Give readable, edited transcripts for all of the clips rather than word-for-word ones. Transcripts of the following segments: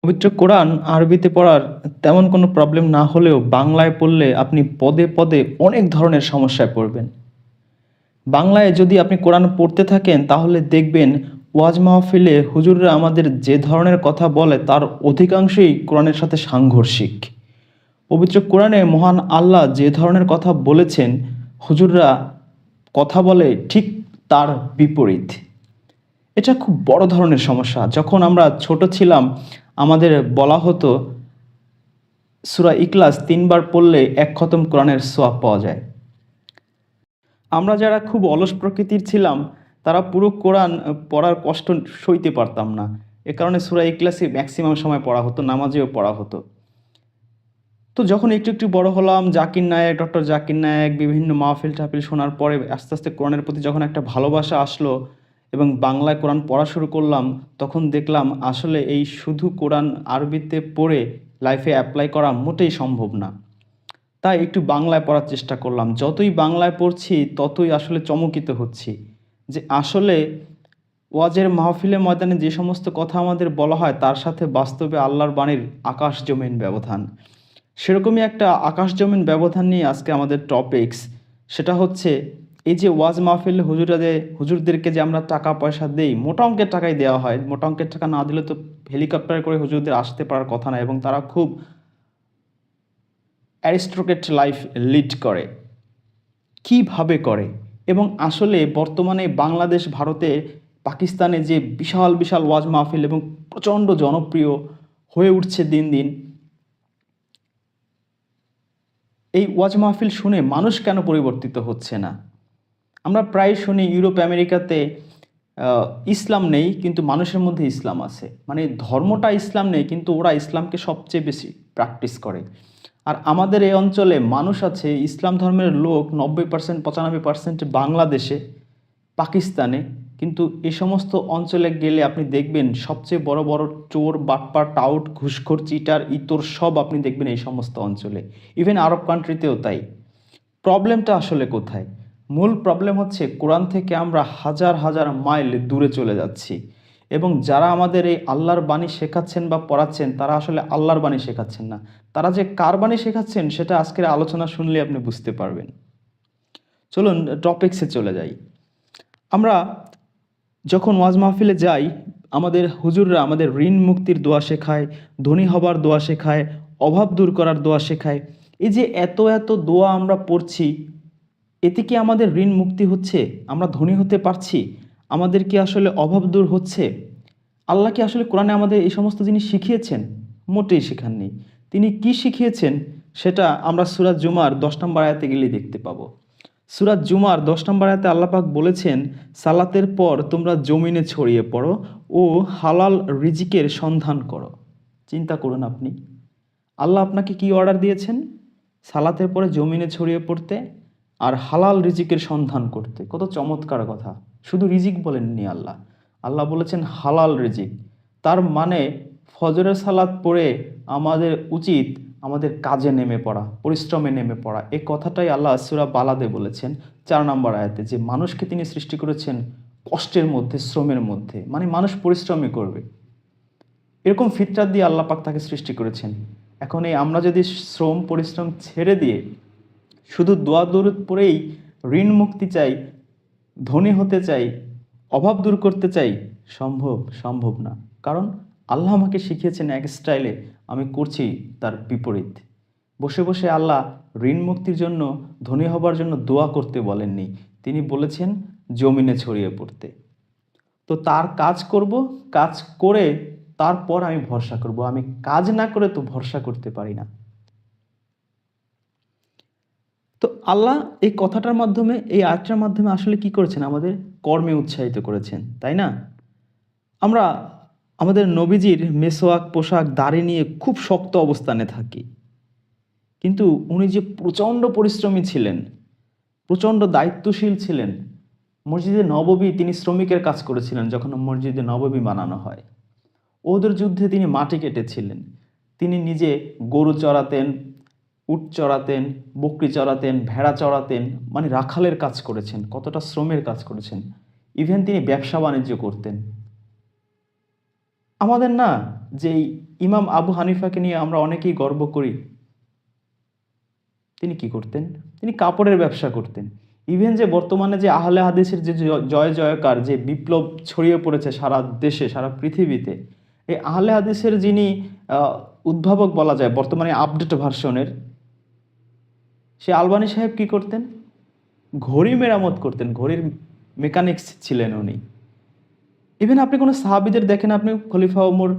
পবিত্র কোরআন আরবিতে পড়ার তেমন কোনো প্রবলেম না হলেও বাংলায় পড়লে আপনি পদে পদে অনেক ধরনের সমস্যায় পড়বেন। বাংলায় যদি আপনি কোরআন পড়তে থাকেন তাহলে দেখবেন ওয়াজ মাহফিলে হুজুররা আমাদের যে ধরনের কথা বলে তার অধিকাংশই কোরআনের সাথে সাংঘর্ষিক। পবিত্র কোরআনে মহান আল্লাহ যে ধরনের কথা বলেছেন, হুজুররা কথা বলে ঠিক তার বিপরীত। এটা খুব বড় ধরনের সমস্যা। যখন আমরা ছোট ছিলাম আমাদের বলা হতো সূরা ইখলাস ৩ বার পড়লে ১ খতম কোরআনের সওয়াব পাওয়া যায়। আমরা যারা খুব অলস প্রকৃতির ছিলাম তারা পুরো কোরআন পড়ার কষ্ট সইতে পারতাম না। এ কারণে সূরা ইখলাসই ম্যাক্সিমাম সময় পড়া হতো, নামাজেও পড়া হতো। তো যখন একটু একটু বড় হলাম, জাকির নায়েক, ডক্টর জাকির নায়েক বিভিন্ন মাহফিল-টাহফিল শোনার পরে আস্তে আস্তে কোরআনের প্রতি যখন একটা ভালোবাসা আসলো এবং বাংলায় কোরআন পড়া শুরু করলাম, তখন দেখলাম আসলে এই শুধু কোরআন আরবিতে পড়ে লাইফে অ্যাপ্লাই করা মোটেই সম্ভব না। তাই একটু বাংলায় পড়ার চেষ্টা করলাম। যতই বাংলায় পড়ছি ততই আসলে চমকিত হচ্ছি যে আসলে ওয়াজের মাহফিলের ময়দানে যে সমস্ত কথা আমাদের বলা হয় তার সাথে বাস্তবে আল্লাহর বাণীর আকাশ জমিন ব্যবধান। সেরকমই একটা আকাশ জমিন ব্যবধান নিয়ে আজকে আমাদের টপিকস। সেটা হচ্ছে এই যে ওয়াজ মাহফিলে হুজুরদেরকে যে আমরা টাকা পয়সা দেই, মোটা অঙ্কের টাকাই দেওয়া হয়। মোটা অঙ্কের টাকা না দিলে তো হেলিকপ্টারে করে হুজুরদের আসতে পারার কথা না, এবং তারা খুব অ্যারিস্টোক্রেট লাইফ লিড করে। কিভাবে করে? এবং আসলে বর্তমানে বাংলাদেশ, ভারতে, পাকিস্তানে যে বিশাল বিশাল ওয়াজ মাহফিল এবং প্রচণ্ড জনপ্রিয় হয়ে উঠছে দিন দিন, এই ওয়াজ মাহফিল শুনে মানুষ কেন পরিবর্তিত হচ্ছে না? আমরা প্রায় শুনি ইউরোপ আমেরিকাতে ইসলাম নেই কিন্তু মানুষের মধ্যে ইসলাম আছে। মানে ধর্মটা ইসলাম নেই কিন্তু ওরা ইসলামকে সবচেয়ে বেশি প্র্যাকটিস করে। আর আমাদের এই অঞ্চলে মানুষ আছে, ইসলাম ধর্মের লোক 90% 95% বাংলাদেশে, পাকিস্তানে। কিন্তু এই সমস্ত অঞ্চলে গেলে আপনি দেখবেন সবচেয়ে বড় বড় চোর, বাটপার, টাউট, ঘুষখোর, চিটার, ইতর সব আপনি দেখবেন এই সমস্ত অঞ্চলে। ইভেন আরব কান্ট্রিতেও তাই। প্রবলেমটা আসলে কোথায়? মূল প্রবলেম হচ্ছে কোরআন থেকে আমরা হাজার হাজার মাইল দূরে চলে যাচ্ছি, এবং যারা আমাদের এই আল্লাহর বাণী শেখাচ্ছেন বা পড়াচ্ছেন তারা আসলে আল্লাহর বাণী শেখাচ্ছেন না। তারা যে কার বাণী শেখাচ্ছেন সেটা আজকের আলোচনা শুনলে আপনি বুঝতে পারবেন। চলুন টপিকসে চলে যাই। আমরা যখন ওয়াজ মাহফিলে যাই আমাদের হুজুররা আমাদের ঋণ মুক্তির দোয়া শেখায়, ধনী হবার দোয়া শেখায়, অভাব দূর করার দোয়া শেখায়। এই যে এত এত দোয়া আমরা পড়ছি, এতে কি আমাদের ঋণ মুক্তি হচ্ছে? আমরা ধনী হতে পারছি? আমাদের কি আসলে অভাব দূর হচ্ছে? আল্লাহ কি আসলে কোরআনে আমাদের এই সমস্ত জিনিস শিখিয়েছেন? মোটেই শেখাননি। তিনি কি শিখিয়েছেন সেটা আমরা সূরা জুমার 10 নম্বর আয়াতে গেলে দেখতে পাবো। সূরা জুমার 10 নম্বর আয়াতে আল্লাহ পাক বলেছেন, সালাতের পর তোমরা জমিনে ছড়িয়ে পড়ো ও হালাল রিজিকের সন্ধান করো। চিন্তা করুন আপনি, আল্লাহ আপনাকে কি অর্ডার দিয়েছেন? সালাতের পরে জমিনে ছড়িয়ে পড়তে আর হালাল রিজিকের সন্ধান করতে। কত চমৎকার কথা! শুধু রিজিক বলেননি আল্লাহ, আল্লাহ বলেছেন হালাল রিজিক। তার মানে ফজরের সালাত পড়ে আমাদের উচিত আমাদের কাজে নেমে পড়া, পরিশ্রমে নেমে পড়া। এই কথাটাই আল্লাহ সূরা বালাদে বলেছেন 4 নম্বর আয়াতে, যে মানুষকে তিনি সৃষ্টি করেছেন কষ্টের মধ্যে, শ্রমের মধ্যে। মানে মানুষ পরিশ্রমই করবে, এরকম ফিতরাত দিয়ে আল্লাহ পাক তাকে সৃষ্টি করেছেন। এখন এই আমরা যদি শ্রম পরিশ্রম ছেড়ে দিয়ে শুধু দোয়া দরুদ পড়েই ঋণ মুক্তি চাই, ধনী হতে চাই, অভাব দূর করতে চাই, সম্ভব না। কারণ আল্লাহ আমাকে শিখিয়েছেন এক স্টাইলে, আমি করছি তার বিপরীত। বসে বসে আল্লাহ ঋণ মুক্তির জন্য, ধনী হবার জন্য দোয়া করতে বলেননি, তিনি বলেছেন জমিনে ছড়িয়ে পড়তে। তো তার কাজ করব, কাজ করে তারপর আমি ভরসা করব। আমি কাজ না করে তো ভরসা করতে পারি না। তো আল্লাহ এই কথাটার মাধ্যমে, এই আয়াতটার মাধ্যমে আসলে কি করেছেন? আমাদের কর্মে উৎসাহিত করেছেন, তাই না? আমরা আমাদের নবীজির মেসওয়াক, পোশাক, দাড়ি নিয়ে খুব শক্ত অবস্থানে থাকি, কিন্তু উনি যে প্রচণ্ড পরিশ্রমী ছিলেন, প্রচণ্ড দায়িত্বশীল ছিলেন। মসজিদে নববী তিনি শ্রমিকের কাজ করেছিলেন যখন মসজিদে নববী বানানো হয়। ওদের যুদ্ধে তিনি মাটি কেটেছিলেন, তিনি নিজে গরু চড়াতেন, উট চড়াতেন, বকরি চড়াতেন, ভেড়া চড়াতেন। মানে রাখালের কাজ করেছেন, কতটা শ্রমের কাজ করেছেন। ইভেন তিনি ব্যবসা বাণিজ্য করতেন। আমাদের না, যেই ইমাম আবু হানিফাকে নিয়ে আমরা অনেকেই গর্ব করি। তিনি কি করতেন? তিনি কাপড়ের ব্যবসা করতেন। ইভেন যে বর্তমানে যে আহলে হাদিসের যে জয় জয়কার, যে বিপ্লব ছড়িয়ে পড়েছে সারা দেশে, সারা পৃথিবীতে, এই আহলে হাদিসের যিনি উদ্ভাবক বলা যায় বর্তমানে আপডেট ভার্সনের, সে আলবানী সাহেব কি করতেন? ঘড়ি মেরামত করতেন, ঘড়ির মেকানিক্স ছিলেন উনি। ইভেন আপনি কোনো সাহাবীদের দেখেন, আপনি খলিফা ওমর,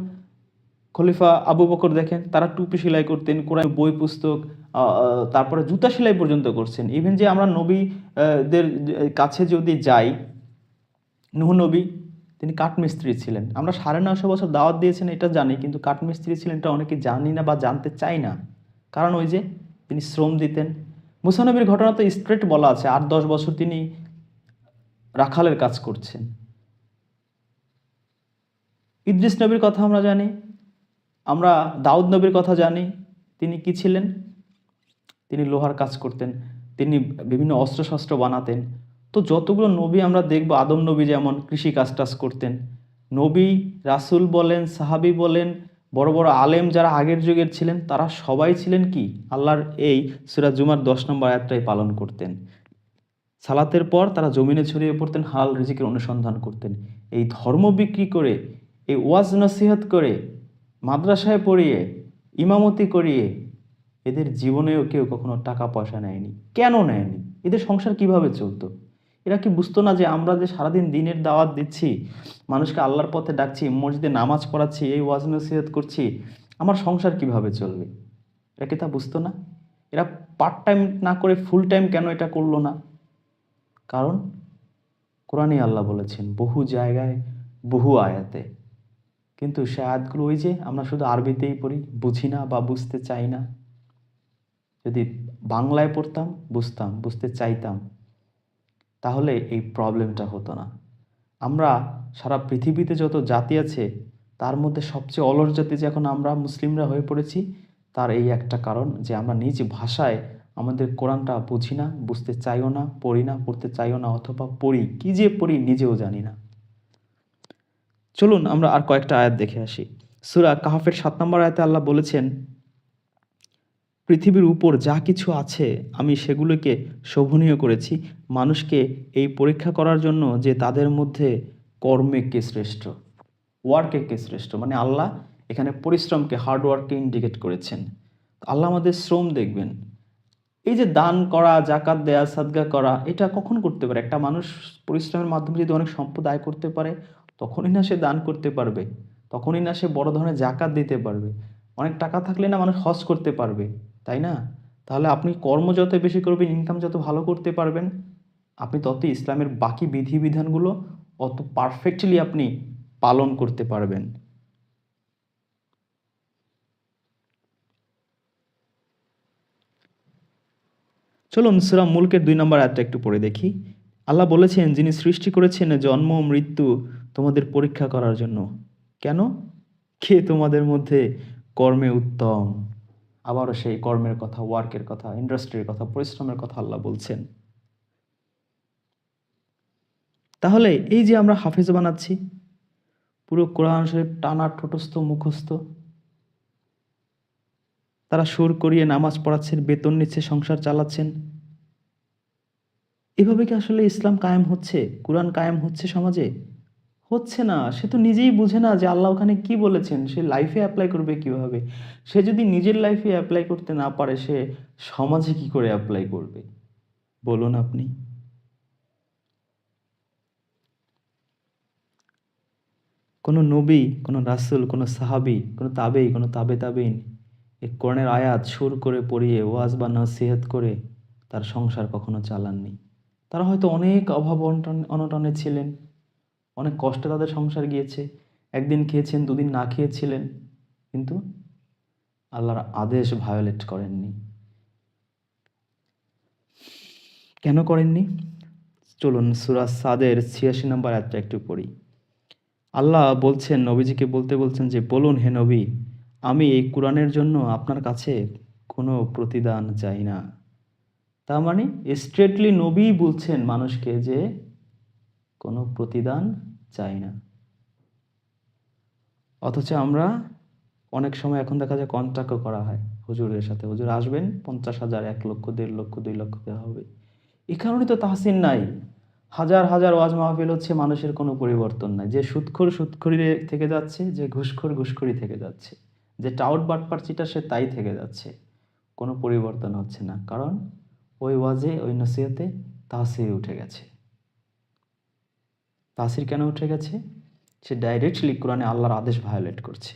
খলিফা আবু বকর দেখেন, তারা টুপি সেলাই করতেন, কোরআন বই পুস্তক, তারপরে জুতা সেলাই পর্যন্ত করছেন। ইভেন যে আমরা দের কাছে যদি যাই, নূহ নবী, তিনি কাঠমিস্ত্রি ছিলেন। আমরা 950 বছর দাওয়াত দিয়েছেন এটা জানি, কিন্তু কাঠমিস্ত্রি ছিলেন এটা অনেকে জানি না বা জানতে চাই না। কারণ ওই যে তিনি শ্রম দিতেন। মুসা নবীর ঘটনা তো স্ট্রেট বলা আছে, 8-10 বছর তিনি রাখালের কাজ করছেন। ইদ্রিস নবীর কথা আমরা জানি, আমরা দাউদ নবীর কথা জানি। তিনি কি ছিলেন? তিনি লোহার কাজ করতেন, তিনি বিভিন্ন অস্ত্রশস্ত্র বানাতেন। তো যতগুলো নবী আমরা দেখব, আদম নবী যেমন কৃষি কাজ টাজ করতেন। নবী, রাসূল বলেন, সাহাবী বলেন, বড় বড় আলেম যারা আগের যুগের ছিলেন, তারা সবাই ছিলেন কি? আল্লাহর এই সূরা জুমার 10 নম্বর আয়াতটাই পালন করতেন। সালাতের পর তারা জমিনে ছড়িয়ে পড়তেন, হালাল রিজিকের অনুসন্ধান করতেন। এই ধর্ম বিক্রি করে, এই ওয়াজ নসিহত করে, মাদ্রাসায় পড়িয়ে, ইমামতি করিয়ে এদের জীবনেও কেউ কখনো টাকা পয়সা নেয়নি। কেন নেয়নি? এদের সংসার কিভাবে চলতো? এরা কি বুঝতো না যে আমরা যে সারাদিন দিনের দাওয়াত দিচ্ছি, মানুষকে আল্লাহর পথে ডাকছি, মসজিদে নামাজ পড়াচ্ছি, এই ওয়াজ নসিহত করছি, আমার সংসার কিভাবে চলবে? এরা কি তা বুঝতো না? এরা পার্ট টাইম না করে ফুল টাইম কেন এটা করলো না? কারণ কোরআনে আল্লাহ বলেছেন বহু জায়গায়, বহু আয়াতে, কিন্তু সে আয়াতগুলো ওই যে আমরা শুধু আরবিতেই পড়ি, বুঝি না বা বুঝতে চাই না। যদি বাংলায় পড়তাম, বুঝতাম, বুঝতে চাইতাম, তাহলে এই প্রবলেমটা হতো না। আমরা সারা পৃথিবীতে যত জাতি আছে, তার মধ্যে সবচেয়ে অলস জাতি যে এখন আমরা মুসলিমরা হয়ে পড়েছি, তার এই একটা কারণ যে আমরা নিজ ভাষায় আমাদের কোরআনটা বুঝি না, বুঝতে চাইও না, পড়ি না, পড়তে চাইও না, অথবা পড়ি, কি যে পড়ি নিজেও জানি না। চলুন আমরা আর কয়েকটা আয়াত দেখে আসি। সূরা কাহফের 7 নম্বর আয়াতে আল্লাহ বলেছেন, পৃথিবীর উপর যা কিছু আছে আমি সেগুলোকে শোভনীয় করেছি মানুষকে এই পরীক্ষা করার জন্য যে তাদের মধ্যে কর্মে কে শ্রেষ্ঠ, ওয়ার্কে কে শ্রেষ্ঠ। মানে আল্লাহ এখানে পরিশ্রমকে, হার্ড ওয়ার্ককে ইন্ডিকেট করেছেন। আল্লাহ আমাদের শ্রম দেখবেন। এই যে দান করা, জাকাত দেয়া, সাদগা করা, এটা কখন করতে পারে? একটা মানুষ পরিশ্রমের মাধ্যমে যদি অনেক সম্পদ আয় করতে পারে, তখনই না সে দান করতে পারবে, তখনই না সে বড় ধরনের জাকাত দিতে পারবে। অনেক টাকা থাকলে না মানুষ হজ করতে পারবে, তাই না? তাহলে আপনি কর্ম যত বেশি করবেন, ইনকাম যত ভালো করতে পারবেন, আপনি ততই ইসলামের বাকি বিধিবিধানগুলো অত পারফেক্টলি আপনি পালন করতে পারবেন। চলুন সূরা মুলকের 2 নম্বর আয়াতটা একটু পড়ে দেখি। আল্লাহ বলেছেন, যিনি সৃষ্টি করেছেন জন্ম ও মৃত্যু তোমাদের পরীক্ষা করার জন্য। কেন? কে তোমাদের মধ্যে কর্মে উত্তম। আবারও সেই কর্মের কথা, ওয়ার্কের কথা, ইন্ডাস্ট্রির কথা, পরিশ্রমের কথা আল্লাহ বলছেন। তাহলে এই যে আমরা হাফেজ বানাচ্ছি, পুরো কোরআন শরীফ টানা ঠোঁটস্থ মুখস্থ, তারা সুর করিয়ে নামাজ পড়াচ্ছেন, বেতন নিচ্ছে, সংসার চালাচ্ছেন, এভাবে কি আসলে ইসলাম কায়েম হচ্ছে? কোরআন কায়েম হচ্ছে সমাজে? হচ্ছে না। সে তো নিজেই বুঝে না যে আল্লাহ ওখানে কি বলেছেন, সে লাইফে অ্যাপ্লাই করবে কিভাবে। সে যদি নিজের লাইফে অ্যাপ্লাই করতে না পারে, সে সমাজে কি করে অ্যাপ্লাই করবে বলুন আপনি? কোনো নবী, কোনো রাসূল, কোনো সাহাবী, কোনো তাবেঈ, কোনো তাবে তাবেঈন এই কোরআনের আয়াত সুর করে পড়িয়ে, ওয়াজ বা নসিহত করে তার সংসার কখনো চালাননি। তারা হয়তো অনেক অভাব অনটনে ছিলেন, অনেক কষ্টে তাদের সংসার গিয়েছে, একদিন খেয়েছেন, দুদিন না খেয়েছিলেন, কিন্তু আল্লাহর আদেশ ভায়োলেট করেননি। কেন করেননি? চলুন সূরা সাদের 86 নম্বর আয়াতটা একটু পড়ি। আল্লাহ বলছেন, নবীজিকে বলছেন যে, বলুন হে নবী, আমি এই কোরআনের জন্য আপনার কাছে কোনো প্রতিদান চাই না। তার মানে স্ট্রেটলি নবী বলছেন মানুষকে যে কোনো প্রতিদান চাই না। অথচ আমরা অনেক সময় এখন দেখা যায় কন্ট্রাক্টও করা হয় হুজুরের সাথে, হুজুর আসবেন, 50,000, 1 লক্ষ, 1.5 লক্ষ, 2 লক্ষ দেওয়া হবে। এই কারণে তো তাহসিন নাই। হাজার হাজার ওয়াজ মাহফিল হচ্ছে, মানুষের কোনো পরিবর্তন নাই। যে সুদখোর সুদখোরি থেকে যাচ্ছে, যে ঘুষখোর ঘুষখোরি থেকে যাচ্ছে, যে টাউট বাটপার চিটা সে তাই থেকে যাচ্ছে, কোনো পরিবর্তন হচ্ছে না। কারণ ওই ওয়াজে, ওই নসিহতে তাহসির উঠে গেছে। তাসির কেন উঠে গেছে? সে ডাইরেক্টলি কোরআনে আল্লাহর আদেশ ভায়োলেট করছে,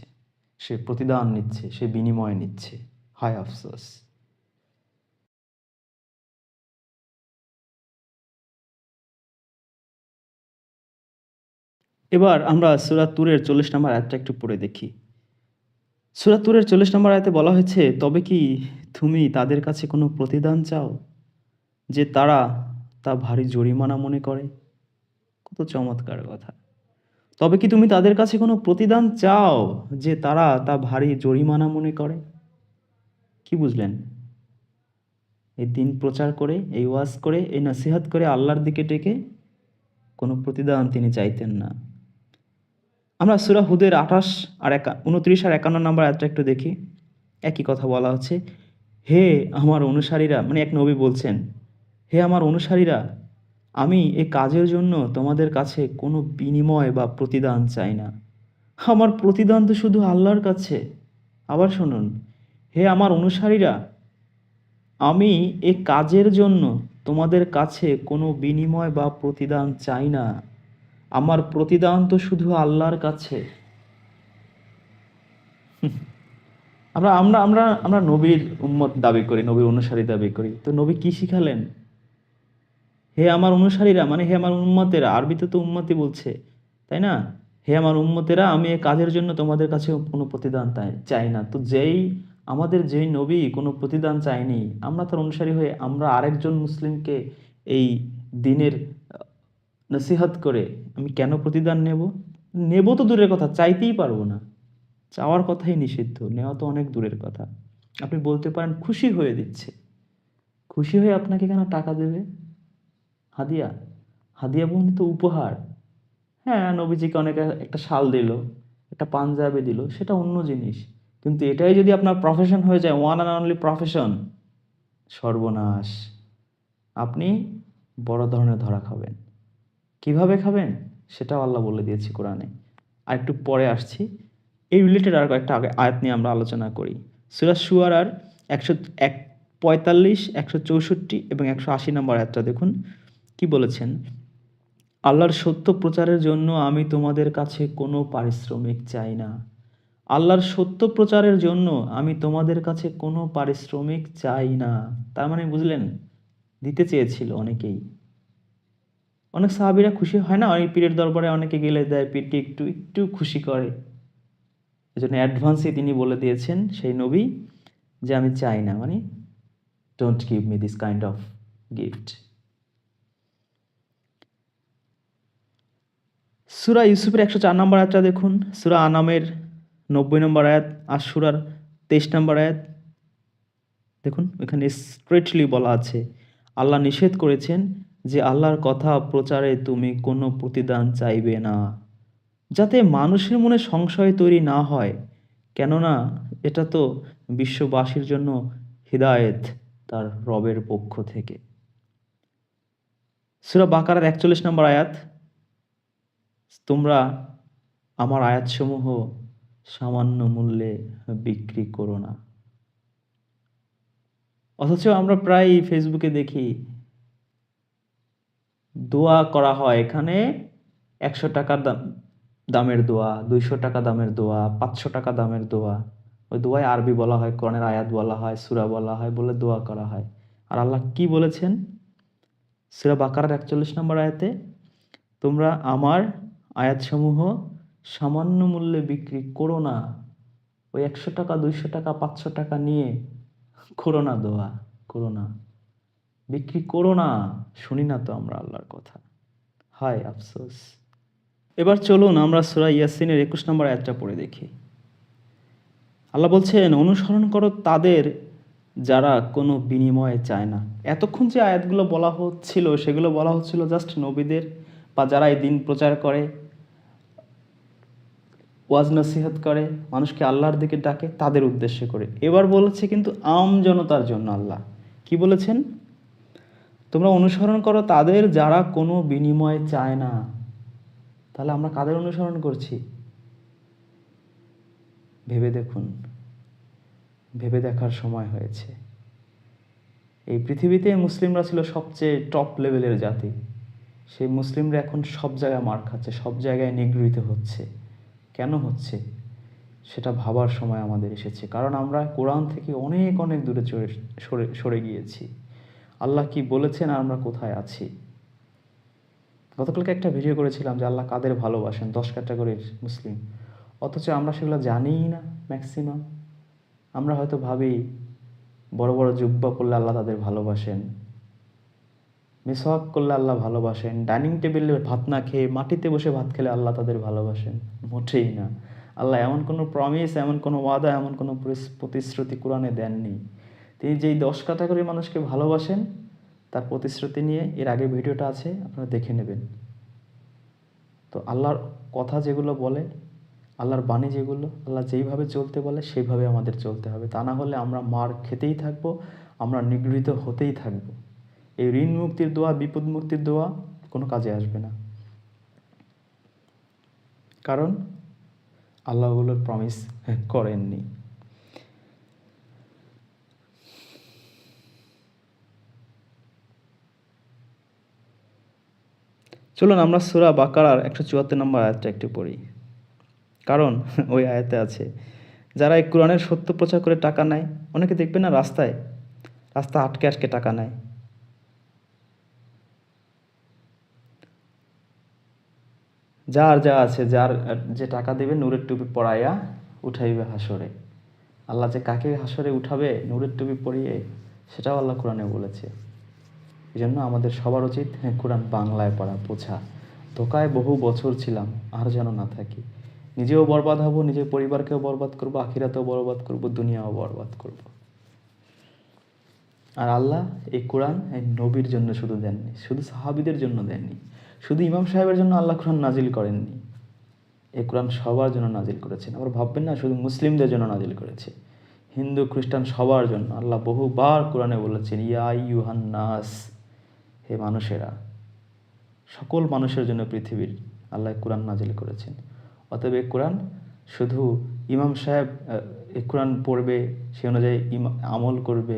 সে প্রতিদান নিচ্ছে, সে বিনিময় নিচ্ছে। হায় আফসোস। এবার আমরা সূরা তুরের 40 নম্বর আয়াতটা একটু পড়ে দেখি। সূরা তুরের 40 নম্বর আয়াতে বলা হয়েছে, তবে কি তুমি তাদের কাছে কোনো প্রতিদান চাও যে তারা তা ভারী জরিমানা মনে করে? কত চমৎকার কথা। তবে কি তুমি তাদের কাছে কোনো প্রতিদান চাও যে তারা তা ভারী জরিমানা মনে করে? কি বুঝলেন? এই দিন প্রচার করে, এই ওয়াজ করে, এই নসিহত করে আল্লাহর দিকে ডেকে কোনো প্রতিদান তিনি চাইতেন না। আমরা সূরা হুদের 29 আর 51 নম্বর আয়াতটা একটু দেখি। একই কথা বলা হচ্ছে, হে আমার অনুসারীরা, মানে এক নবী বলছেন, হে আমার অনুসারীরা, আমি এ কাজের জন্য তোমাদের কাছে কোনো বিনিময় বা প্রতিদান চাই না। আমার প্রতিদান তো শুধু আল্লাহর কাছে। আবার শুনুন, হে আমার অনুসারীরা, আমি এ কাজের জন্য তোমাদের কাছে কোনো বিনিময় বা প্রতিদান চাই না। আমার প্রতিদান তো শুধু আল্লাহর কাছে। আমরা আমরা আমরা আমরা নবীর উম্মত দাবি করি, নবীর অনুসারী দাবি করি। তো নবী কি শিখালেন? হে আমার অনুসারীরা, মানে হে আমার উম্মতেরা, আরবিতে তো উম্মতি বলছে, তাই না? হে আমার উম্মতেরা, আমি এই কাজের জন্য তোমাদের কাছে কোনো প্রতিদান চাই না। তো যেই নবী কোনো প্রতিদান চায়নি, আমরা তার অনুসারী হয়ে আমরা আরেকজন মুসলিমকে এই দিনের নসিহত করে আমি কেন প্রতিদান নেব? নেব তো দূরের কথা, চাইতেই পারবো না। চাওয়ার কথাই নিষিদ্ধ, নেওয়া তো অনেক দূরের কথা। আপনি বলতে পারেন খুশি হয়ে দিচ্ছে। খুশি হয়ে আপনাকে কেন টাকা দেবে? হাদিয়া, হাদিয়া বলতে তো উপহার। হ্যাঁ, নবীজিকে অনেকে একটা শাল দিল, একটা পাঞ্জাবি দিল, সেটা অন্য জিনিস। কিন্তু এটাই যদি আপনার প্রফেশন হয়ে যায়, ওয়ান অ্যান্ড অনলি প্রফেশন, সর্বনাশ। আপনি বড় ধরনের ধরা খাবেন। কিভাবে খাবেন সেটাও আল্লাহ বলে দিয়েছে কোরআনে। আর একটু পরে আসছি, এই রিলেটেড আর কয়েকটা আয়াত নিয়ে আমরা আলোচনা করি। সূরা শুআরার 145, 164 এবং 180 নম্বর আয়াতটা দেখুন, কি বলেছেন? আল্লাহর সত্য প্রচারের জন্য আমি তোমাদের কাছে কোনো পারিশ্রমিক চাই না। আল্লাহর সত্য প্রচারের জন্য আমি তোমাদের কাছে কোনো পারিশ্রমিক চাই না। তার মানে বুঝলেন, দিতে চেয়েছিল অনেকেই। অনেক সাহাবীরা খুশি হয় না, ওই পীরের দরবারে অনেকে গেলে দেয়, পীরকে একটু একটু খুশি করে। এজন্য অ্যাডভান্সে তিনি বলে দিয়েছেন সেই নবী যে আমি চাই না, মানে don't give me this kind of gift. সূরা ইউসুফের 104 নম্বর আয়াতটা দেখুন, সূরা আনামের 90 নম্বর আয়াত, আর সূরার 23 নম্বর আয়াত দেখুন। এখানে স্ট্রেটলি বলা আছে, আল্লাহ নিষেধ করেছেন যে আল্লাহর কথা প্রচারে তুমি কোনো প্রতিদান চাইবে না, যাতে মানুষের মনে সংশয় তৈরি না হয়, কেননা এটা তো বিশ্ববাসীর জন্য হিদায়েত তার রবের পক্ষ থেকে। সূরা বাকারার 41 নম্বর আয়াত, তোমরা আমার আয়াতসমূহ সামান্য মূল্যে বিক্রি করো না। অথচ আমরা প্রায় ফেসবুকে দেখি দোয়া করা হয়, এখানে 100 টাকার দামের দোয়া, 200 টাকা দামের দোয়া, 500 টাকা দামের দোয়া। ওই দোয়ায় আরবি বলা হয়, কোরআনের আয়াত বলা হয়, সূরা বলা হয়, বলে দোয়া করা হয়। আর আল্লাহ কি বলেছেন সূরা বাকারার 41 নম্বর আয়াতে? তোমরা আমার আয়াতসমূহ সামান্য মূল্যে বিক্রি করো না। ওই 100 টাকা, 200 টাকা, 500 টাকা নিয়ে করো না দোয়া, করো না, বিক্রি করো না। শুনি না তো আমরা আল্লাহর কথা, হায় আফসোস। এবার চলুন আমরা সূরা ইয়াসিনের 21 নম্বর আয়াতটা পড়ে দেখি। আল্লাহ বলছেন, অনুসরণ করো তাদের যারা কোনো বিনিময়ে চায় না। এতক্ষণ যে আয়াতগুলো বলা হচ্ছিল, সেগুলো বলা হচ্ছিল জাস্ট নবীদের বা যারা এই দিন প্রচার করে ওয়াজ নসিহত করে, মানুষকে আল্লাহর দিকে ডাকে, তাদের উদ্দেশ্য করে। এবার বলেছে কিন্তু আম জনতার জন্য আল্লাহ কি বলেছেন? তোমরা অনুসরণ করো তাদের যারা কোনো বিনিময় চায় না। তাহলে আমরা কাদের অনুসরণ করছি? ভেবে দেখুন, ভেবে দেখার সময় হয়েছে। এই পৃথিবীতে মুসলিমরা ছিল সবচেয়ে টপ লেভেলের জাতি। সেই মুসলিমরা এখন সব জায়গায় মার খাচ্ছে, সব জায়গায় নিগৃহীত হচ্ছে। কেন হচ্ছে সেটা ভাবার সময় আমাদের এসেছে। কারণ আমরা কোরআন থেকে অনেক অনেক দূরে সরে গিয়েছি। আল্লাহ কি বলেছেন আর আমরা কোথায় আছি। গতকালকে একটা ভিডিও করেছিলাম যে আল্লাহ কাদের ভালোবাসেন, 10 ক্যাটাগরির মুসলিম, অথচ আমরা সেগুলো জানিই না। ম্যাক্সিমাম আমরা হয়তো ভাবি বড় বড় জুব্বা পরলে আল্লাহ তাদের ভালোবাসেন, মিসওয়াক করলে আল্লাহ ভালোবাসেন, ডাইনিং টেবিলে ভাত না খেয়ে মাটিতে বসে ভাত খেলে আল্লাহ তাদের ভালোবাসেন। মোটেই না। আল্লাহ এমন কোনো প্রমিস, এমন কোনো ওয়াদা, এমন কোনো প্রতিশ্রুতি কোরআনে দেননি। তিনি যেই 10 ক্যাটাগরির মানুষকে ভালোবাসেন তার প্রতিশ্রুতি নিয়ে এর আগে ভিডিওটা আছে, আপনারা দেখে নেবেন। তো আল্লাহর কথা যেগুলো বলে, আল্লাহর বাণী যেগুলো, আল্লাহ যেইভাবে চলতে বলে সেইভাবে আমাদের চলতে হবে। তা না হলে আমরা মার খেতেই থাকবো, আমরা নিগৃহীত হতেই থাকবো। এই ঋণ মুক্তির দোয়া, বিপদ মুক্তির দোয়া কোনো কাজে আসবে না। কারণ আল্লাহ ওগুলোর প্রমিস করেননি। চলুন আমরা সূরা বাকারার 174 নম্বর আয়াতটা একটু পড়ি। কারণ ওই আয়াতে আছে, যারা এই কোরআনের সত্য প্রচার করে টাকা নেয়, অনেকে দেখবে না রাস্তা আটকে আটকে টাকা নেয়। যার যা আছে, যার যে টাকা দেবে নূরের টুপি পরাইয়া উঠাইবে হাসরে। আল্লাহ যে কাকে হাসরে উঠাবে নূরের টুপি পরিয়ে, সেটাও আল্লাহ কোরআনে বলেছে। এই জন্য আমাদের সবার উচিত কোরআন বাংলায় পড়া, বোঝা। ধোকায় বহু বছর ছিলাম, আর যেন না থাকি। নিজেও বরবাদ হব, নিজের পরিবারকেও বরবাদ করব, আখিরাতেও বরবাদ করব, দুনিয়াও বরবাদ করব। আর আল্লাহ এই কোরআন এই নবীর জন্য শুধু দেননি, শুধু সাহাবীদের জন্য দেননি, শুধু ইমাম সাহেবের জন্য আল্লাহ কোরআন নাজিল করেননি। এই কোরআন সবার জন্য নাজিল করেছেন। আবার ভাববেন না শুধু মুসলিমদের জন্য নাজিল করেছে, হিন্দু খ্রিস্টান সবার জন্য। আল্লাহ বহুবার কোরআনে বলেছেন, ইয়া আইয়ুহান নাস, হে মানুষেরা, সকল মানুষের জন্য পৃথিবীর আল্লাহ কোরআন নাজিল করেছেন। অতএব এই কোরআন শুধু ইমাম সাহেব এই কোরআন পড়বে, সে অনুযায়ী আমল করবে,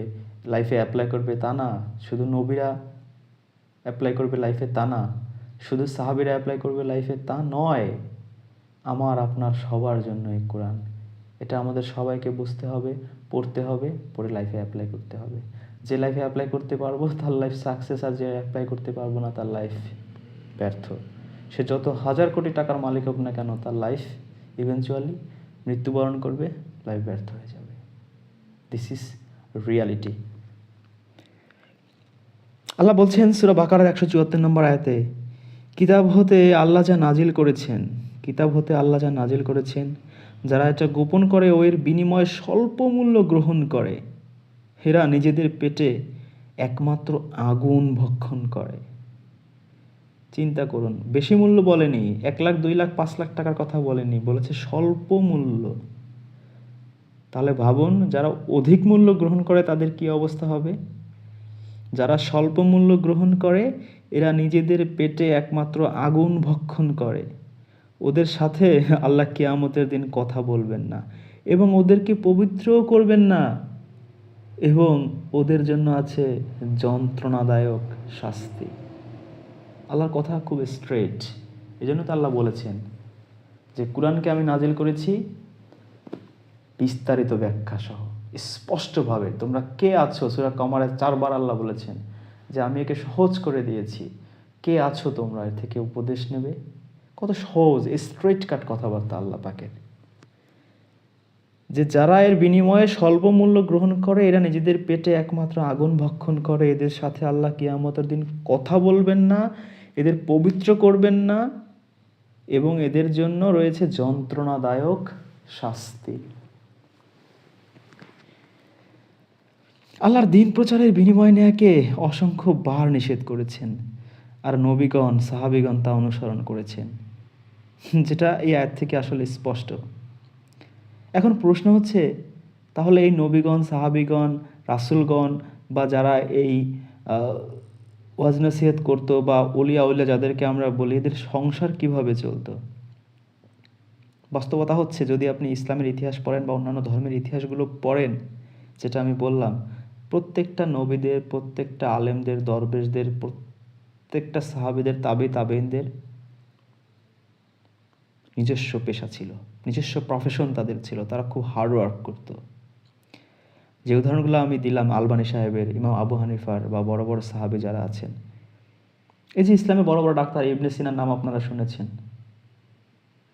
লাইফে অ্যাপ্লাই করবে তা না। শুধু নবীরা অ্যাপ্লাই করবে লাইফে তা না, শুধু সাহাবীরা অ্যাপ্লাই করবে লাইফে তা নয়। আমার আপনার সবার জন্য এই কোরআন। এটা আমাদের সবাইকে বুঝতে হবে, পড়তে হবে, পড়ে লাইফে অ্যাপ্লাই করতে হবে। যে লাইফে অ্যাপ্লাই করতে পারবো তার লাইফ সাকসেস, আর যে অ্যাপ্লাই করতে পারবো না তার লাইফ ব্যর্থ। সে যত হাজার কোটি টাকার মালিক হোক না কেন, তার লাইফ ইভেনচুয়ালি মৃত্যুবরণ করবে, লাইফ ব্যর্থ হয়ে যাবে। This is reality. আল্লাহ বলছেন সূরা বাকারার 174 নম্বর আয়াতে, কিতাব হতে আল্লাহ যা নাজিল করেছেন, কিতাব হতে আল্লাহ যা নাজিল করেছেন, যারা এটা গোপন করে ও এর বিনিময়ে স্বল্প মূল্য গ্রহণ করে, হেরা নিজেদের পেটে একমাত্র আগুন ভক্ষণ করে। চিন্তা করুন, বেশি মূল্য বলেনি, 1 লাখ 2 লাখ 5 লাখ টাকার কথা বলেনি, বলেছে স্বল্প মূল্য। তাহলে ভাবুন, যারা অধিক মূল্য গ্রহণ করে তাদের কি অবস্থা হবে। যারা স্বল্প মূল্য গ্রহণ করে, এরা নিজেদের পেটে একমাত্র আগুন ভক্ষণ করে। ওদের সাথে আল্লাহ কিয়ামতের দিন কথা বলবেন না, এবং ওদেরকে পবিত্রও করবেন না, এবং ওদের জন্য আছে যন্ত্রণাদায়ক শাস্তি। আল্লাহর কথা খুব স্ট্রেট। এই জন্য তো আল্লাহ বলেছেন যে কোরআনকে আমি নাজিল করেছি বিস্তারিত ব্যাখ্যা সহ, স্পষ্টভাবে। তোমরা কে আছো, সূরা কমারে 4 বার আল্লাহ বলেছেন যে আমি একে সহজ করে দিয়েছি। কে আছো তোমরা এর থেকে উপদেশ নেবে? কত সহজ, স্ট্রেট কাট কথাবার্তা আল্লাহ পাকের। যে যারা এর বিনিময়ে স্বল্প মূল্য গ্রহণ করে, এরা নিজেদের পেটে একমাত্র আগুন ভক্ষণ করে। এদের সাথে আল্লাহ কিয়ামতের দিন কথা বলবেন না, এদের পবিত্র করবেন না, এবং এদের জন্য রয়েছে যন্ত্রণাদায়ক শাস্তি। আল্লাহর দিন প্রচারের বিনিময় নেয়াকে অসংখ্য বার নিষেধ করেছেন, আর নবীগণ সাহাবীগণ তা অনুসরণ করেছেন। যেটা এই আয়াত থেকে আসলে স্পষ্ট। এখন প্রশ্ন হচ্ছে, তাহলে এই নবীগণ, সাহাবীগণ, রাসূলগণ বা যারা এই আহ, ওয়াজ নসিহত করতো বা অলিয়া উলিয়া যাদেরকে আমরা বলি, এদের সংসার কিভাবে চলতো? বাস্তবতা হচ্ছে, যদি আপনি ইসলামের ইতিহাস পড়েন বা অন্যান্য ধর্মের ইতিহাসগুলো পড়েন, যেটা আমি বললাম, প্রত্যেকটা নবীদের, প্রত্যেকটা আলেমদের, দরবেশদের, প্রত্যেকটা সাহাবীদের, তাবেঈনদের নিজস্ব পেশা ছিল, নিজস্ব প্রফেশন তাদের ছিল, তারা খুব হার্ড ওয়ার্ক করতো। যে উদাহরণগুলো আমি দিলাম আলবানী সাহেবের, ইমাম আবু হানিফার বা বড় বড় সাহাবী যারা আছেন, এই যে ইসলামে বড় বড় ডাক্তার ইবনে সিনার নাম আপনারা শুনেছেন,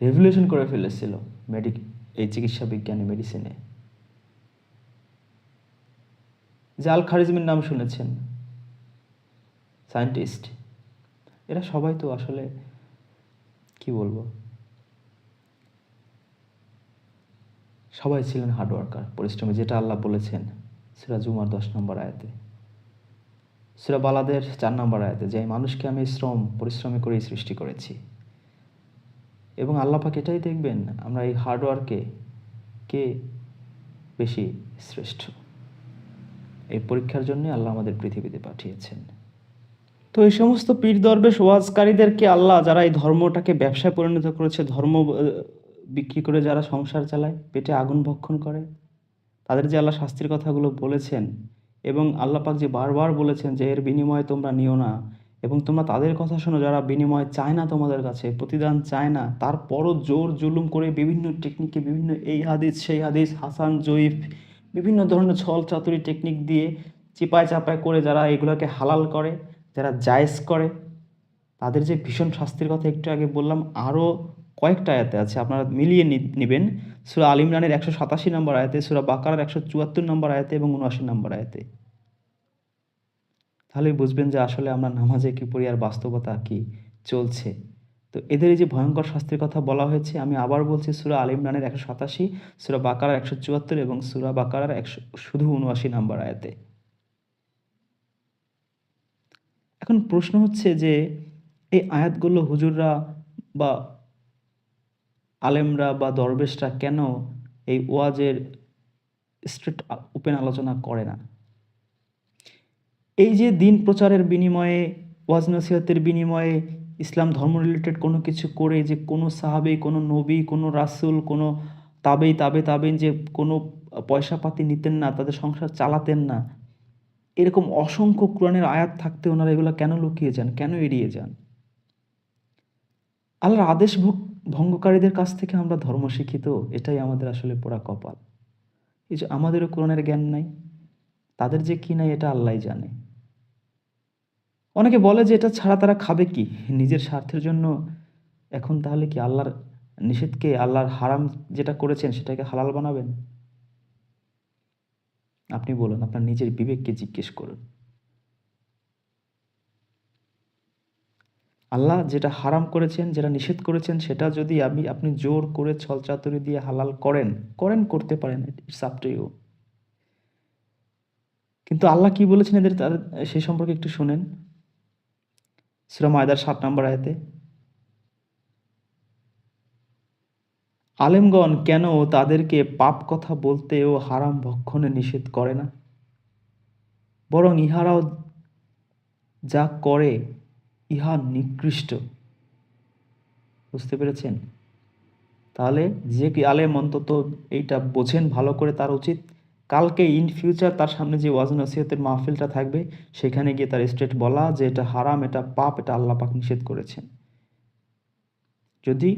রেভলিউশন করে ফেলেছিল এই চিকিৎসা বিজ্ঞানে, মেডিসিনে। যে আল খারিজমির নাম শুনেছেন, সায়েন্টিস্ট, এরা সবাই তো আসলে কি বলবো, সবাই ছিলেন হার্ডওয়ার্কার, পরিশ্রমী, যেটা আল্লাহ বলেছেন সূরা জুমার 10 নম্বর আয়াতে, সূরা বালাদের 4 নম্বর আয়াতে, যে মানুষকে আমি পরিশ্রমী করেই সৃষ্টি করেছি। এবং আল্লাহ পাক এটাই দেখবেন, আমরা এই হার্ডওয়ার্কে কে বেশি শ্রেষ্ঠ। এই পরীক্ষার জন্য আল্লাহ আমাদের পৃথিবীতে পাঠিয়েছেন। তো এই সমস্ত পীর দরবেশ ওয়াজকারীদেরকে আল্লাহ, যারা এই ধর্মটাকে ব্যবসায় পরিণত করেছে, ধর্ম বিক্রি করে যারা সংসার চালায়, পেটে আগুন ভক্ষণ করে, তাদের যে আল্লাহ শাস্তির কথাগুলো বলেছেন, এবং আল্লাহ পাক যে বারবার বলেছেন যে এর বিনিময়ে তোমরা নিও না, এবং তোমরা তাদের কথা শোনো যারা বিনিময় চায় না, তোমাদের কাছে প্রতিদান চায় না, তারপরও জোর জুলুম করে বিভিন্ন টেকনিকে, বিভিন্ন এই হাদিস সেই হাদিস, হাসান জয়ীফ, বিভিন্ন ধরনের ছল চাতুরি টেকনিক দিয়ে চিপায় চাপায় করে যারা এগুলোকে হালাল করে, যারা জায়েজ করে, তাদের যে ভীষণ শাস্তির কথা একটু আগে বললাম, আরও কয়েকটা আয়াতে আছে, আপনারা মিলিয়ে নেবেন। সূরা আল ইমরানের 187 নম্বর আয়াতে, সূরা বাকারার 174 নম্বর আয়াতে এবং 79 নম্বর আয়াতে। তাহলেই বুঝবেন যে আসলে আমরা নামাজে কি পড়ি আর বাস্তবতা কি চলছে। তো এদের এই যে ভয়ঙ্কর শাস্তির কথা বলা হয়েছে, আমি আবার বলছি, সূরা আল ইমরানের 187, সূরা বাকারার 174 এবং সূরা বাকারার শুধু 79 নম্বর আয়াতে। এখন প্রশ্ন হচ্ছে যে এই আয়াতগুলো হুজুররা বা আলেমরা বা দরবেশরা কেন এই ওয়াজের স্ট্রেট ওপেন আলোচনা করে না? এই যে দিন প্রচারের বিনিময়ে, ওয়াজ নসিহতের বিনিময়ে, ইসলাম ধর্ম রিলেটেড কোনো কিছু করে, যে কোনো সাহাবী, কোনো নবী, কোনো রাসূল, কোনো তাবেইন যে কোনো পয়সা পাতি নিতেন না, তাদের সংসার চালাতেন না, এরকম অসংখ্য কোরআনের আয়াত থাকতে ওনারা এগুলো কেন লুকিয়ে যান, কেন এড়িয়ে যান? আল্লাহর আদেশ ভঙ্গকারীদের কাছ থেকে আমরা ধর্ম শিখি, তো এটাই আমাদের আসলে পোড়া কপাল। এই যে আমাদেরও কোরআনের জ্ঞান নাই, তাদের যে কি নাই এটা আল্লাহই জানে। অনেকে বলে যে এটা ছাড়া তারা খাবে কি, নিজের স্বার্থের জন্য। এখন তাহলে কি আল্লাহর নিষেধকে, আল্লাহর হারাম যেটা করেছেন সেটাকে হালাল বানাবেন? আপনি বলুন, আপনার নিজের বিবেককে জিজ্ঞেস করুন। আল্লাহ যেটা হারাম করেছেন, যেটা নিষেধ করেছেন, সেটা যদি আপনি জোর করে ছলচাতুরি দিয়ে হালাল করতে পারেন, ইটস আপ টু ইউ। কিন্তু আল্লাহ কি বলেছেন তাদের সেই সম্পর্কে একটু শুনেন। সূরা মায়দার 7 নম্বর আয়াতে, আলেমগণ কেন তাদেরকে পাপ কথা বলতে ও হারাম ভক্ষণে নিষেধ করে না, বরং ইহারাও যা করে ইহা নিকৃষ্ট। বুঝতে পেরেছেন? তাহলে যে কি আলেম অন্তত এইটা বোঝেন ভালো করে, তার উচিত কালকে ইন ফিউচার তার সামনে যে ওয়াজ নসিহতের মাহফিলটা থাকবে, সেখানে গিয়ে তার স্ট্রেট বলা যে এটা হারাম, এটা পাপ, এটা আল্লাহ পাক নিষেধ করেছেন। যদি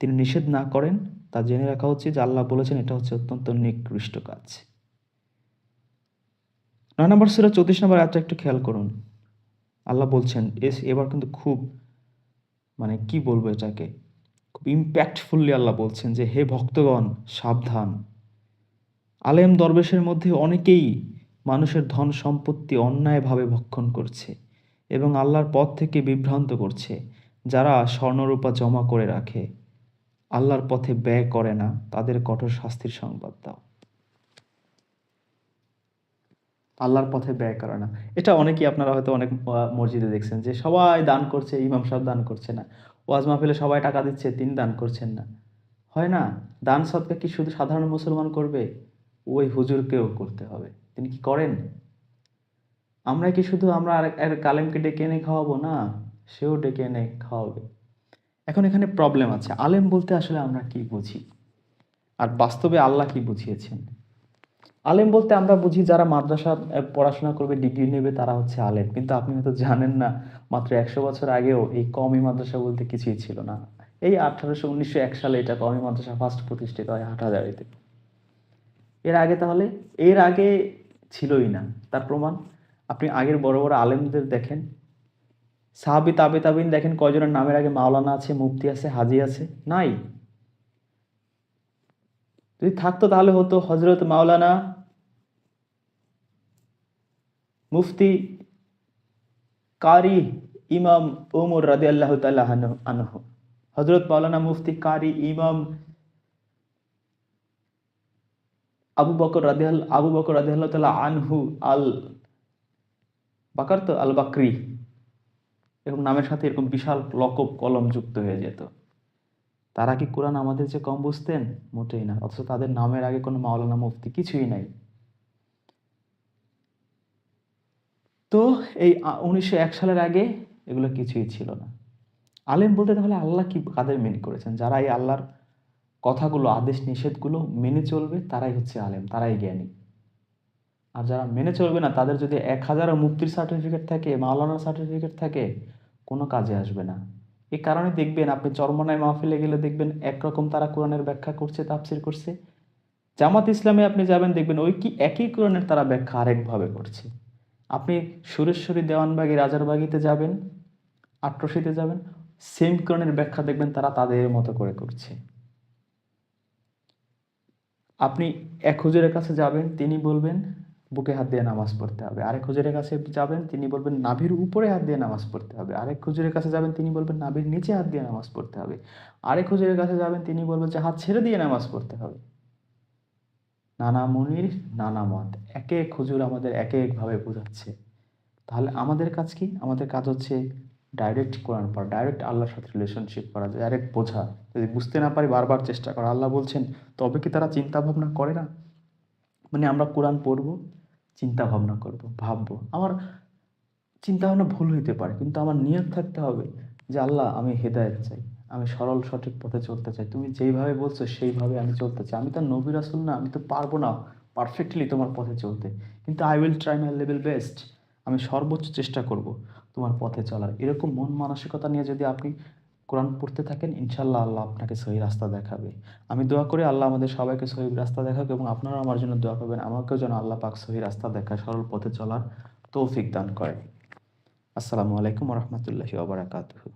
তিনি নিষেধ না করেন, তা জেনে রাখা উচিত যে আল্লাহ বলেছেন এটা হচ্ছে অত্যন্ত নিকৃষ্ট কাজ। 9 নম্বর সূরা 34 নম্বর আয়াতটা একটু খেয়াল করুন। আল্লাহ বলছেন, এবার কিন্তু খুব, মানে কি বলবো এটাকে, খুব ইম্প্যাক্টফুলি আল্লাহ বলছেন যে হে ভক্তগণ, সাবধান, আলেম দরবেশের মধ্যে অনেকেই মানুষের ধন সম্পত্তি অন্যায়ভাবে ভক্ষণ করছে এবং আল্লাহর পথ থেকে বিভ্রান্ত করছে। যারা স্বর্ণরূপা জমা করে রাখে, আল্লাহর পথে ব্যয় করে না, তাদের কঠোর শাস্তির সংবাদ দাও। আল্লাহর পথে ব্যয় করে না, এটা অনেকেই আপনারা হয়তো অনেক মসজিদে দেখছেন যে সবাই দান করছে, ইমাম সাহেব দান করছে না। ওয়াজ মাহফিলে সবাই টাকা দিচ্ছে, তিনি দান করছেন না। হয় না? দান সদকা কি শুধু সাধারণ মুসলমান করবে? ওই হুজুরকেও করতে হবে। তিনি কি করেন? আমরা কি শুধু আমরা আরেক আলেমকে ডেকে এনে খাওয়াবো? না, সেও ডেকে এনে খাওয়াবে। এখন এখানে প্রবলেম আছে। আলেম বলতে আসলে আমরা কি বুঝি? আর বাস্তবে আল্লাহ কি বুঝিয়েছেন? আলেম বলতে আমরা বুঝি যারা মাদ্রাসা পড়াশোনা করবে, ডিগ্রি নেবে, তারা হচ্ছে আলেম। কিন্তু আপনি হয়তো জানেন না, মাত্র ১০০ বছর আগেও এই কওমি মাদ্রাসা বলতে কিছুই ছিল না। এই ১৯০১ সালে এটা কওমি মাদ্রাসা ফার্স্ট প্রতিষ্ঠিত হয় হাটহাজারীতে। এর আগে তাহলে? এর আগে ছিলই না। তার প্রমাণ আপনি আগের বড় বড় আলেমদের দেখেন, সাহাবী তাবেইন দেখেন, কয়জনের নামের আগে মাওলানা আছে, মুফতি আছে, হাজী আছে? নাই। যদি থাকতো তাহলে হতো হযরত মাওলানা মুফতি কারি ইমাম ওমর রাদিয়াল্লাহু তাআলা আনহু, হযরত মাওলানা মুফতি কারি ইমাম আবু বকর রাদিয়াল্লাহু তাআলা আনহু আল বাকর, তো আল বাকরি, এরকম নামের সাথে এরকম বিশাল লকব কলম যুক্ত হয়ে যেত। তারা কি কোরআন আমাদের চেয়ে কম বুঝতেন? মোটেই না। অথচ তাদের নামের আগে কোনো মাওলানা মুফতি কিছুই নাই। তো এই ১৯০১ সালের আগে এগুলো কিছুই ছিল না। আলেম বলতে তাহলে আল্লাহ কি কাদের মিন করেছেন? যারা এই আল্লাহর কথাগুলো, আদেশ নিষেধগুলো মেনে চলবে, তারাই হচ্ছে আলেম, তারাই জ্ঞানী। আর যারা মেনে চলবে না, তাদের যদি ১,০০০ মুফতির সার্টিফিকেট থাকে, মাওলানার সার্টিফিকেট থাকে, কোনো কাজে আসবে না। এই কারণে দেখবেন আপনি চরমনায় মাহফিলে গেলে দেখবেন একরকম তারা কোরআনের ব্যাখ্যা করছে, তাফসির করছে। জামাত ইসলামে আপনি যাবেন, দেখবেন ওই কি একই কোরআনের তারা ব্যাখ্যা আরেকভাবে করছে। আপনি সুরেশ্বরী, দেওয়ানবাগী, রাজারবাগীতে যাবেন, আটরশিতে যাবেন, সেম কোরআনের ব্যাখ্যা দেখবেন তারা তাদের মতো করে করছে। আপনি এক হুজুরের কাছে যাবেন, তিনি বলবেন বুকে হাত দিয়ে নামাজ পড়তে হবে। আরেক হুজুরের কাছে যাবেন, তিনি বলবেন নাভির উপরে হাত দিয়ে নামাজ পড়তে হবে। আরেক হুজুরের কাছে যাবেন, তিনি বলবেন নাভির নিচে হাত দিয়ে নামাজ পড়তে হবে। আরেক হুজুরের কাছে যাবেন, তিনি বলবেন যে হাত ছেড়ে দিয়ে নামাজ পড়তে হবে। নানা মুনির নানা মত, এক এক হুজুর আমাদের এক একভাবে বোঝাচ্ছে। তাহলে আমাদের কাজ কি? আমাদের কাজ হচ্ছে ডাইরেক্ট কোরআন পড়া, ডাইরেক্ট আল্লাহর সাথে রিলেশনশিপ করা, ডাইরেক্ট বোঝা। যদি বুঝতে না পারি, বারবার চেষ্টা করা। আল্লাহ বলছেন, তবে কি তারা চিন্তা ভাবনা করে না? মানে আমরা কোরআন পড়বো, চিন্তা ভাবনা করব, ভাববো। আমার চিন্তা ভাবনা ভুল হইতে পারে, কিন্তু আমার নিয়ত থাকতে হবে যে আল্লাহ, আমি হেদায়েত চাই, আমি সরল সঠিক পথে চলতে চাই, তুমি যেইভাবে বলছো সেইভাবে আমি চলতে চাই। আমি তো নবী রাসূল না, আমি তো পারবো না পারফেক্টলি তোমার পথে চলতে, কিন্তু I will try my level best. আমি সর্বোচ্চ চেষ্টা করব তোমার পথে চলার। এরকম মন মানসিকতা নিয়ে যদি আপনি কোরআন পড়তে থাকেন, ইনশাল্লাহ আল্লাহ আপনাকে সহি রাস্তা দেখাবে। আমি দোয়া করি আল্লাহ আমাদের সবাইকে সহি রাস্তা দেখাবে, এবং আপনারা আমার জন্য দোয়া করবেন, আমাকেও যেন আল্লাহ পাক সহি রাস্তা দেখায়, সরল পথে চলার তৌফিক দান করে। আসসালামু আলাইকুম ওয়া রাহমাতুল্লাহি ওয়া বারাকাতুহু।